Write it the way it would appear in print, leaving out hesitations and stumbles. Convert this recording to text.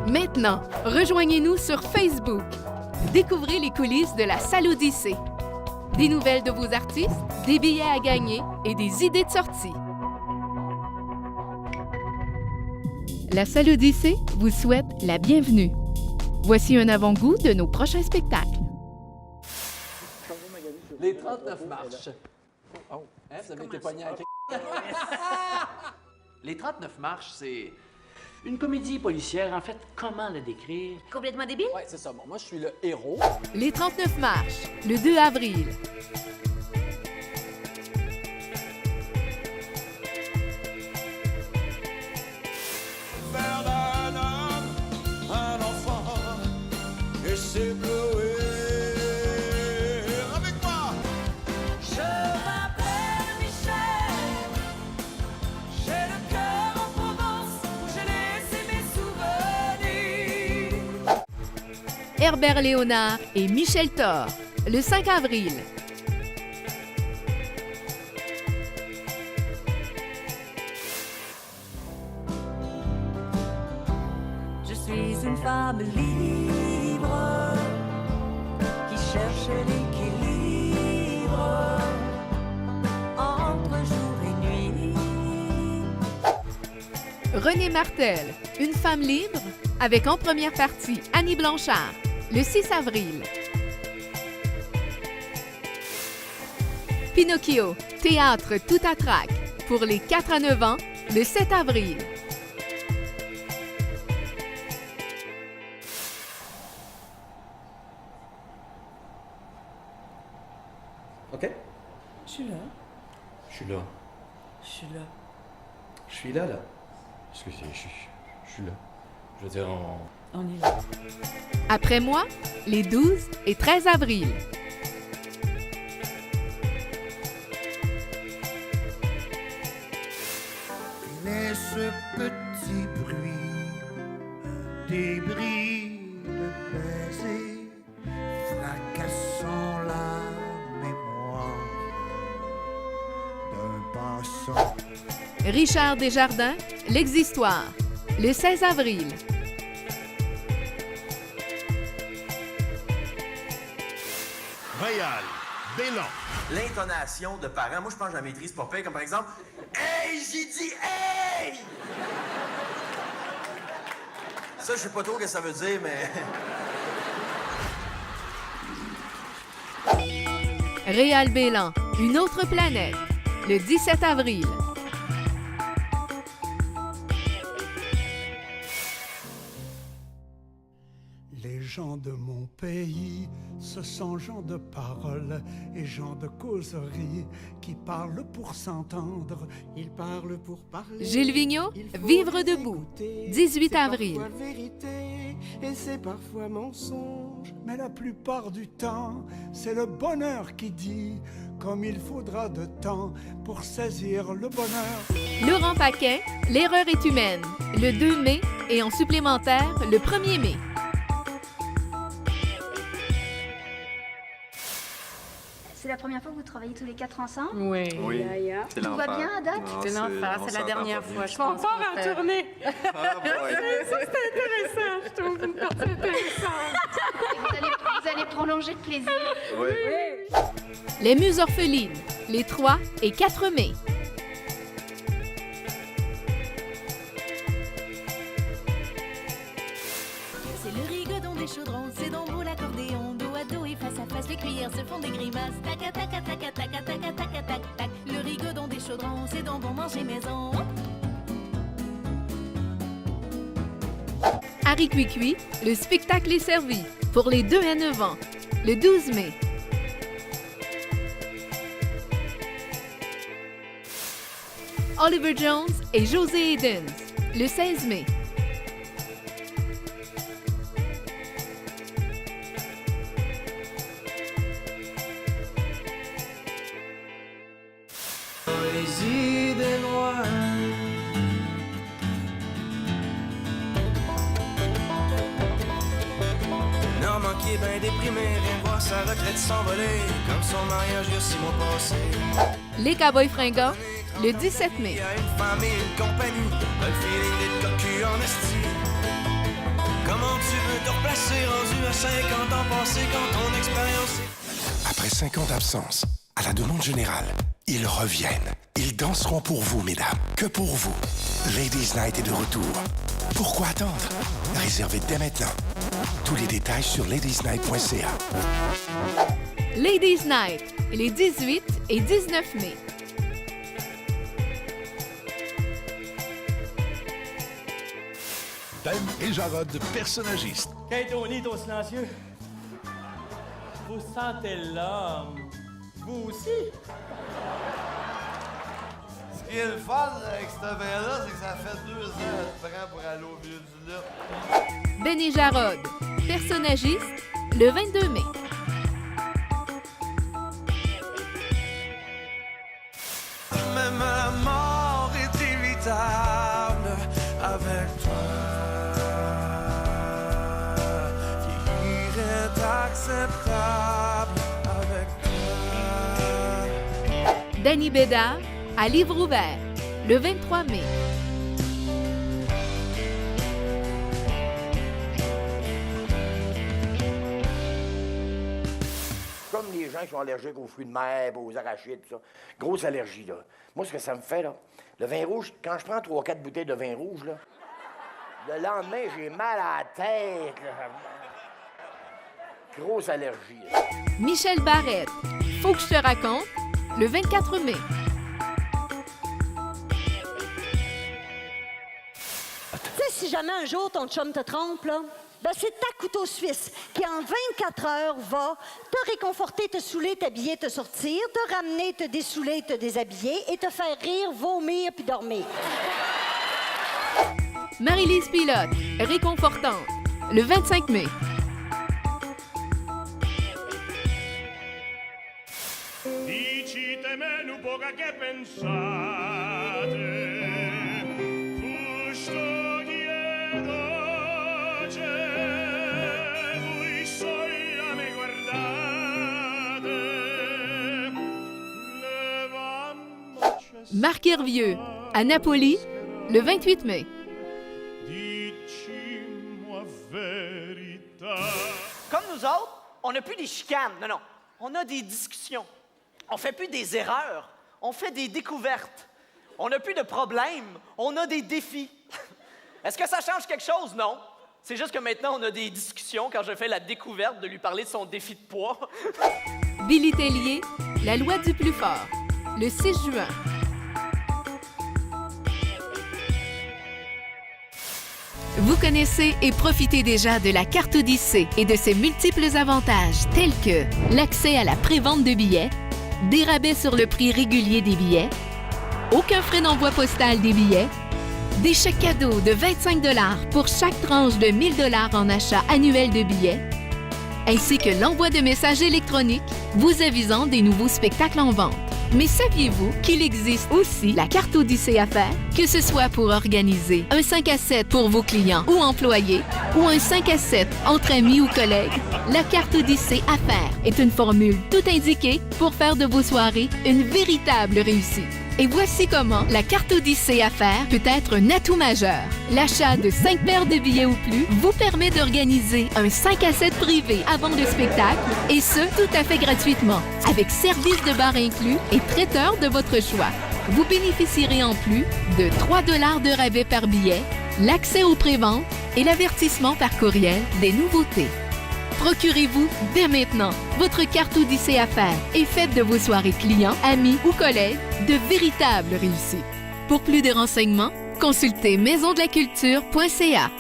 Maintenant, rejoignez-nous sur Facebook. Découvrez les coulisses de la Salle Odyssée. Des nouvelles de vos artistes, des billets à gagner et des idées de sortie. La Salle Odyssée vous souhaite la bienvenue. Voici un avant-goût de nos prochains spectacles. Les 39 marches. Oh, hein, vous avez été pogné à Les 39 marches, c'est une comédie policière. En fait, comment la décrire? Complètement débile? Ouais, c'est ça. Bon, moi, je suis le héros. Les 39 marches, le 2 avril. Faire d'un homme un enfant et s'éblouir avec moi. Je m'appelle Michel, j'ai le cœur en Provence où j'ai laissé mes souvenirs. Herbert Léonard et Michel Thor, le 5 avril. Je suis une femme libre qui cherche l'équilibre entre jour et nuit. René Martel, une femme libre, avec en première partie Annie Blanchard, le 6 avril. Pinocchio, théâtre tout à trac, pour les 4 à 9 ans, le 7 avril. OK. Je suis là. Je suis là. Je suis là. Je suis là, là. Parce que je suis là. Je veux dire, On est là. Après moi, les 12 et 13 avril. Mais ce petit bruit, débris de baiser, fracassant la mémoire d'un passant. Richard Desjardins, L'Existoire, le 16 avril. Réal, Bélan. L'intonation de parents, moi je pense que je la maîtrise pas pire, comme par exemple Hey, j'ai dit hey! Ça, je sais pas trop ce que ça veut dire, mais. Réal Bélan, Une autre planète, le 17 avril. Les gens de mon pays, ce sont gens de parole et gens de causerie qui parlent pour s'entendre. Ils parlent pour parler. Gilles Vigneault, Il faut Vivre les debout, écouter. 18 C'est avril. parfois vérité et c'est parfois mensonge. Mais la plupart du temps, c'est le bonheur qui dit comme il faudra de temps pour saisir le bonheur. Laurent Paquin, L'erreur est humaine, le 2 mai et en supplémentaire le 1er mai. C'est la première fois que vous travaillez tous les quatre ensemble? Oui. Oui, c'est Tout va bien à date? C'est l'enfer, c'est la dernière fois, je pense. On part en tournée. Ah, boy. Ça, c'était intéressant, je trouve. Une partie intéressante. Vous allez prolonger le plaisir. Oui. Les Muses orphelines, les 3 et 4 mai. C'est le rigodon des chaudrons, c'est dans beau l'accordéon, dos à dos et face à face, les cuillères se font des grimaces. Tac tac tac tac tac tac tac tac tac tac. Le rigodon des chaudrons, c'est dans bon manger maison. Harry Cuicui, le spectacle est servi pour les 2 à 9 ans, le 12 mai. Oliver Jones et José Edens, le 16 mai. Les idées noires. Normand qui est bien déprimé, vient voir sa retraite s'envoler, comme son mariage il y a 6 mois passés. Les Cowboys fringants, le 17 mai. Il y a une femme et une compagnie, le feeling d'être cocu en esti. avancer quand ton expérience est... Après 5 ans d'absence, à la demande générale, ils reviennent. Ils danseront pour vous, mesdames. Que pour vous. Ladies Night est de retour. Pourquoi attendre? Réservez dès maintenant. Tous les détails sur ladiesnight.ca. Ladies Night, les 18 et 19 mai. Ben et Jarod, personnagistes. Kate O'Neill est au silencieux. Vous sentez l'homme. Vous aussi? Ce qui est le fun avec ce vin-là, c'est que ça fait 2 ans que je prends pour aller au vieux du lutte. Ben et Jarod, personnagistes, le 22 mai. Même la mort est évitable avec toi. Vieillir est acceptable avec toi. Danny Bédard, à livre ouvert, le 23 mai. Comme les gens qui sont allergiques aux fruits de mer, aux arachides, tout ça. Grosse allergie, là. Moi, ce que ça me fait, là, le vin rouge, quand je prends 3-4 bouteilles de vin rouge, là, le lendemain, j'ai mal à la tête, là. Grosse allergie, là. Michel Barrette, Faut que je te raconte, le 24 mai. Tu sais, si jamais un jour ton chum te trompe, là, ben c'est ta couteau suisse qui, en 24 heures, va te réconforter, te saouler, t'habiller, te sortir, te ramener, te dessouler, te déshabiller et te faire rire, vomir puis dormir. Marie-Lise Pilote, réconfortante, le 25 mai. Dici te meno poca che pensate, fusto chiedo c'è, voi sola me guardate, levammoci. Marc Hervieux, à Napoli, le 28 mai. Dicimo verità. Comme nous autres, on n'a plus des chicanes, non. On a des discussions. On fait plus des erreurs, on fait des découvertes. On n'a plus de problèmes, on a des défis. Est-ce que ça change quelque chose? Non. C'est juste que maintenant, on a des discussions quand je fais la découverte de lui parler de son défi de poids. Billy Tellier, La loi du plus fort, le 6 juin. Vous connaissez et profitez déjà de la carte Odyssée et de ses multiples avantages tels que l'accès à la prévente de billets, des rabais sur le prix régulier des billets, aucun frais d'envoi postal des billets, des chèques cadeaux de 25 $ pour chaque tranche de 1 000 $ en achat annuel de billets, ainsi que l'envoi de messages électroniques vous avisant des nouveaux spectacles en vente. Mais saviez-vous qu'il existe aussi la carte Odyssée Affaires, que ce soit pour organiser un 5 à 7 pour vos clients ou employés ou un 5 à 7 entre amis ou collègues? La carte Odyssée Affaires est une formule tout indiquée pour faire de vos soirées une véritable réussite. Et voici comment la carte Odyssée Affaires peut être un atout majeur. L'achat de 5 paires de billets ou plus vous permet d'organiser un 5 à 7 privé avant le spectacle, et ce, tout à fait gratuitement, avec service de bar inclus et traiteur de votre choix. Vous bénéficierez en plus de 3 $ de rabais par billet, l'accès aux préventes et l'avertissement par courriel des nouveautés. Procurez-vous dès maintenant votre carte Odyssée Affaires et faites de vos soirées clients, amis ou collègues de véritables réussites. Pour plus de renseignements, consultez maisondelaculture.ca.